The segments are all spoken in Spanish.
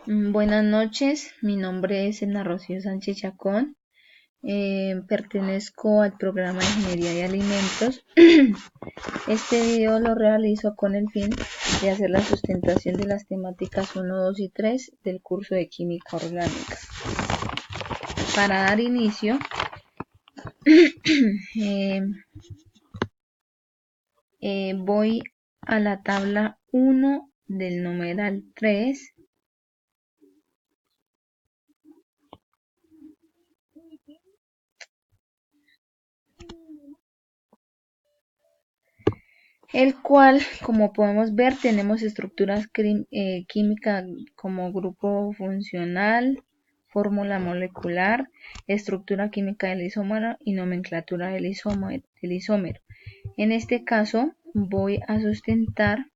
Buenas noches, mi nombre es Elna Rocío Sánchez Chacón. Pertenezco al programa de Ingeniería de Alimentos. Este video lo realizo con el fin de hacer la sustentación de las temáticas 1, 2 y 3 del curso de Química Orgánica. Para dar inicio, voy a la tabla 1 del numeral 3. El cual, como podemos ver, tenemos estructuras químicas como grupo funcional, fórmula molecular, estructura química del isómero y nomenclatura del isómero. En este caso voy a sustentar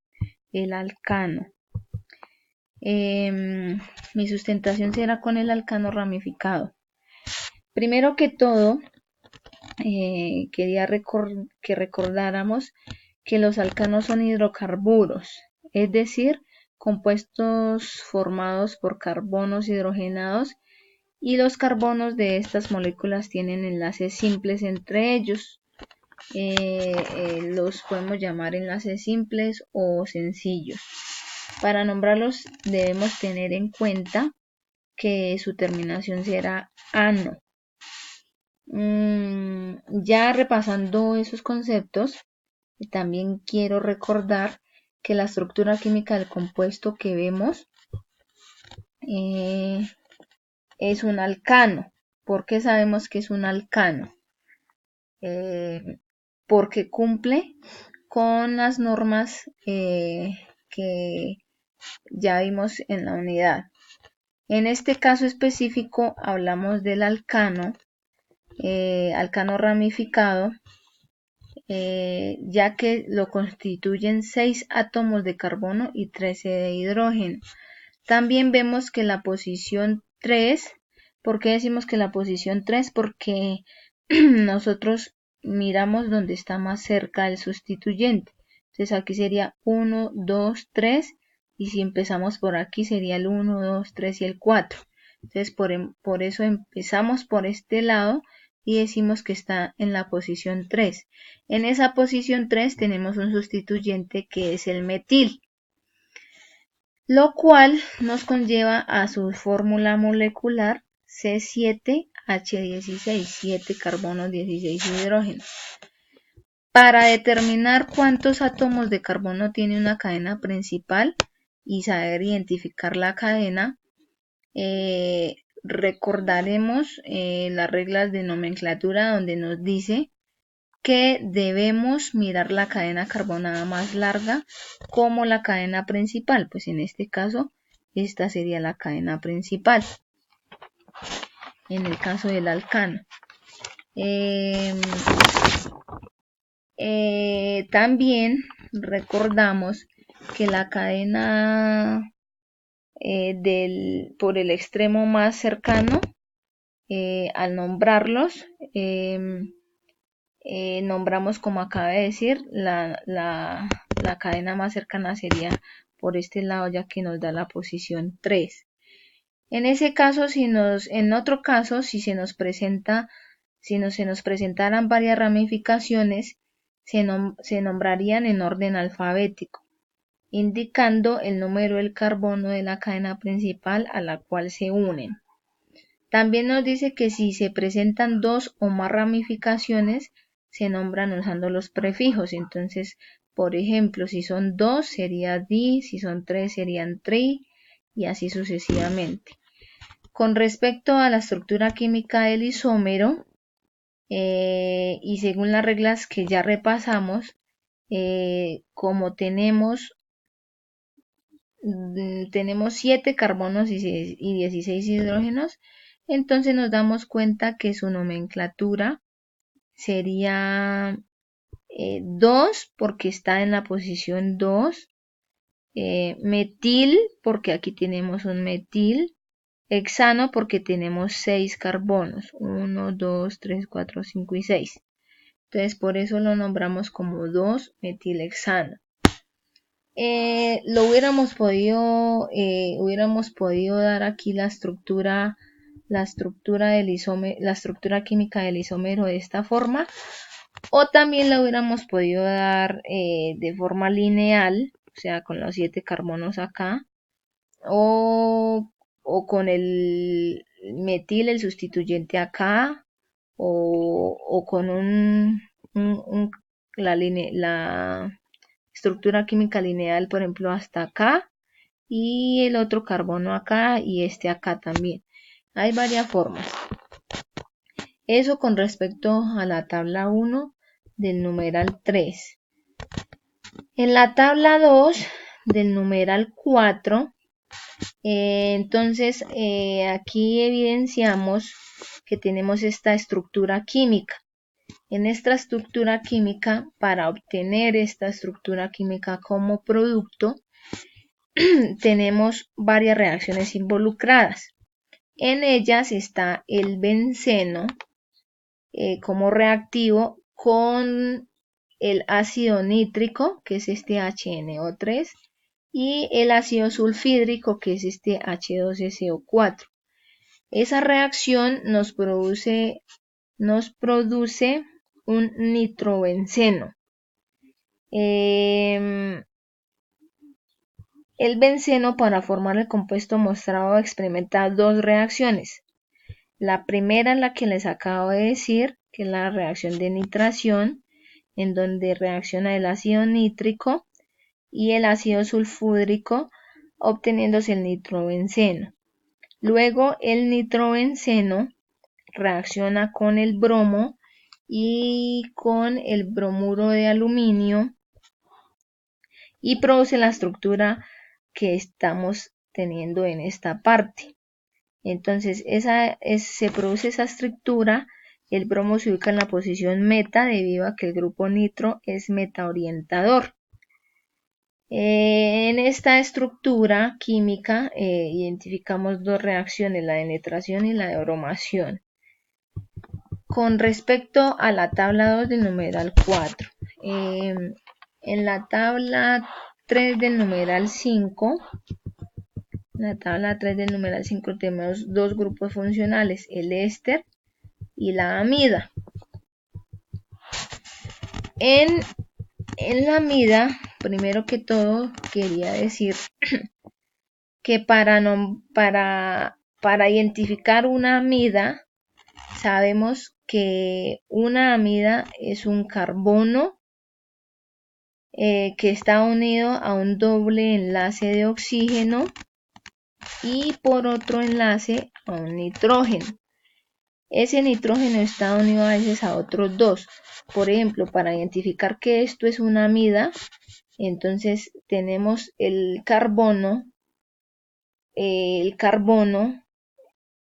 el alcano. Mi sustentación será con el alcano ramificado. Primero que todo, quería que recordáramos que los alcanos son hidrocarburos, es decir, compuestos formados por carbonos hidrogenados, y los carbonos de estas moléculas tienen enlaces simples entre ellos. Los podemos llamar enlaces simples o sencillos. Para nombrarlos debemos tener en cuenta que su terminación será ano. Ya repasando esos conceptos, también quiero recordar que la estructura química del compuesto que vemos es un alcano. ¿Por qué sabemos que es un alcano? Porque cumple con las normas que ya vimos en la unidad. En este caso específico hablamos del alcano ramificado, ya que lo constituyen 6 átomos de carbono y 13 de hidrógeno. También vemos que la posición 3, ¿por qué decimos que la posición 3? Porque nosotros miramos donde está más cerca el sustituyente. Entonces aquí sería 1, 2, 3, y si empezamos por aquí sería el 1, 2, 3 y el 4. Entonces por eso empezamos por este lado y decimos que está en la posición 3. En esa posición 3 tenemos un sustituyente que es el metil, lo cual nos conlleva a su fórmula molecular C7H16, 7 carbonos, 16 hidrógenos. Para determinar cuántos átomos de carbono tiene una cadena principal y saber identificar la cadena, recordaremos las reglas de nomenclatura, donde nos dice que debemos mirar la cadena carbonada más larga como la cadena principal. Pues en este caso esta sería la cadena principal en el caso del alcano. También recordamos que la cadena por el extremo más cercano, al nombrarlos, nombramos, como acaba de decir, la cadena más cercana sería por este lado, ya que nos da la posición 3. En ese caso, en otro caso, si se nos presentaran varias ramificaciones, se nombrarían en orden alfabético, indicando el número del carbono de la cadena principal a la cual se unen. También nos dice que si se presentan 2 o más ramificaciones, se nombran usando los prefijos. Entonces, por ejemplo, si son 2 sería di, si son 3 serían tri, y así sucesivamente. Con respecto a la estructura química del isómero, y según las reglas que ya repasamos, como tenemos 7 carbonos y 16 hidrógenos, entonces nos damos cuenta que su nomenclatura sería 2, porque está en la posición 2, metil, porque aquí tenemos un metil, hexano, porque tenemos 6 carbonos, 1, 2, 3, 4, 5 y 6. Entonces por eso lo nombramos como 2-metilhexano. Lo hubiéramos podido dar aquí la estructura del isómero, la estructura química del isómero de esta forma, o también la hubiéramos podido dar de forma lineal, o sea, con los 7 carbonos acá, o con el metil, el sustituyente acá, o con la estructura química lineal, por ejemplo, hasta acá, y el otro carbono acá y este acá también. Hay varias formas. Eso con respecto a la tabla 1 del numeral 3. En la tabla 2 del numeral 4, entonces aquí evidenciamos que tenemos esta estructura química. En esta estructura química, para obtener esta estructura química como producto, tenemos varias reacciones involucradas. En ellas está el benceno como reactivo con el ácido nítrico, que es este HNO3, y el ácido sulfídrico, que es este H2SO4. Esa reacción nos produce un nitrobenceno. El benceno, para formar el compuesto mostrado, experimenta dos reacciones. La primera es la que les acabo de decir, que es la reacción de nitración, en donde reacciona el ácido nítrico y el ácido sulfúrico, obteniéndose el nitrobenceno. Luego el nitrobenceno reacciona con el bromo y con el bromuro de aluminio y produce la estructura que estamos teniendo en esta parte. Entonces se produce esa estructura. El bromo se ubica en la posición meta debido a que el grupo nitro es meta orientador. En esta estructura química identificamos dos reacciones, la de nitración y la de bromación. Con respecto a la tabla 2 del numeral 4, en la tabla 3 del numeral 5, tenemos dos grupos funcionales, el éster y la amida. En la amida, primero que todo, quería decir que para identificar una amida, sabemos que una amida es un carbono que está unido a un doble enlace de oxígeno y por otro enlace a un nitrógeno. Ese nitrógeno está unido a veces a otros dos. Por ejemplo, para identificar que esto es una amida, entonces tenemos el carbono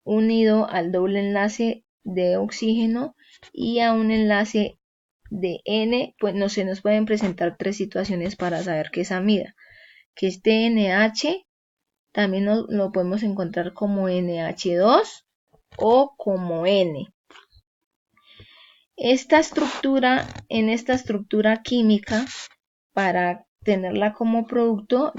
unido al doble enlace de oxígeno y a un enlace de N, pues no se nos pueden presentar tres situaciones para saber que es amida. Que este NH también lo podemos encontrar como NH2 o como N. En esta estructura química, para tenerla como producto,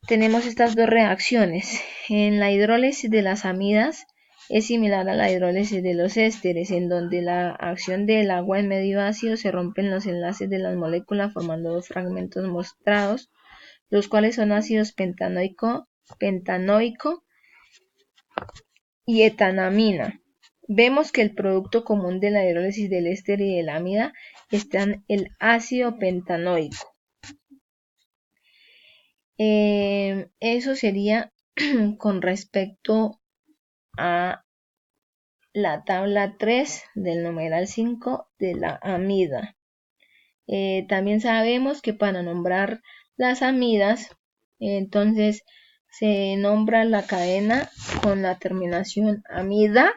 tenemos estas dos reacciones. En la hidrólisis de las amidas es similar a la hidrólisis de los ésteres, en donde la acción del agua en medio ácido se rompen los enlaces de las moléculas formando dos fragmentos mostrados, los cuales son ácidos pentanoico y etanamina. Vemos que el producto común de la hidrólisis del éster y de la amida está en el ácido pentanoico. Eso sería con respecto a la tabla 3 del numeral 5 de la amida. También sabemos que para nombrar las amidas, entonces se nombra la cadena con la terminación amida.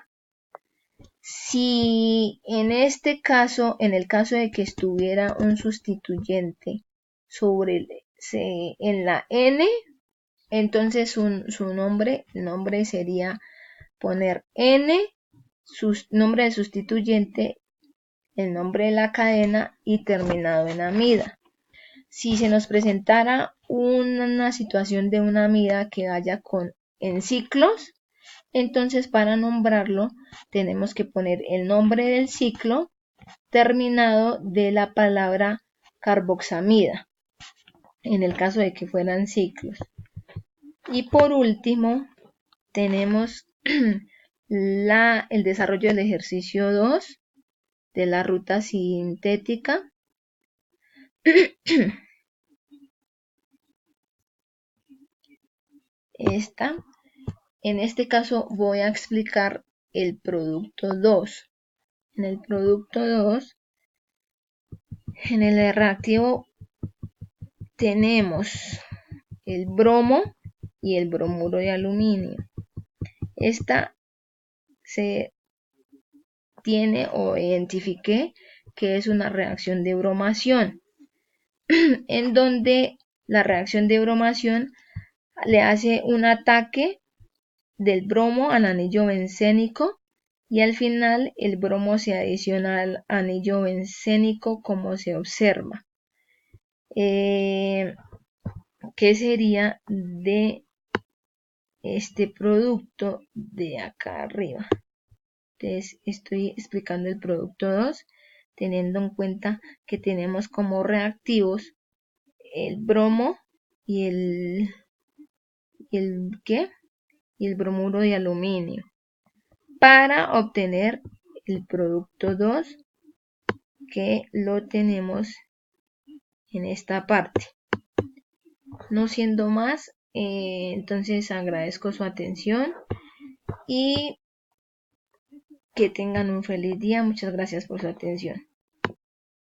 Si en este caso, en el caso de que estuviera un sustituyente en la N, entonces el nombre sería poner N, su nombre de sustituyente, el nombre de la cadena y terminado en amida. Si se nos presentara una situación de una amida que vaya en ciclos, entonces para nombrarlo tenemos que poner el nombre del ciclo terminado de la palabra carboxamida, en el caso de que fueran ciclos. Y por último, tenemos el desarrollo del ejercicio 2 de la ruta sintética. En este caso voy a explicar el producto 2. En el producto 2, en el reactivo tenemos el bromo y el bromuro de aluminio. Esta se tiene o identifiqué que es una reacción de bromación, en donde la reacción de bromación le hace un ataque del bromo al anillo bencénico y al final el bromo se adiciona al anillo bencénico como se observa. ¿Qué sería de este producto de acá arriba? Entonces estoy explicando el producto 2 teniendo en cuenta que tenemos como reactivos el bromo y el bromuro de aluminio para obtener el producto 2 que lo tenemos en esta parte. No siendo más, entonces agradezco su atención y que tengan un feliz día. Muchas gracias por su atención.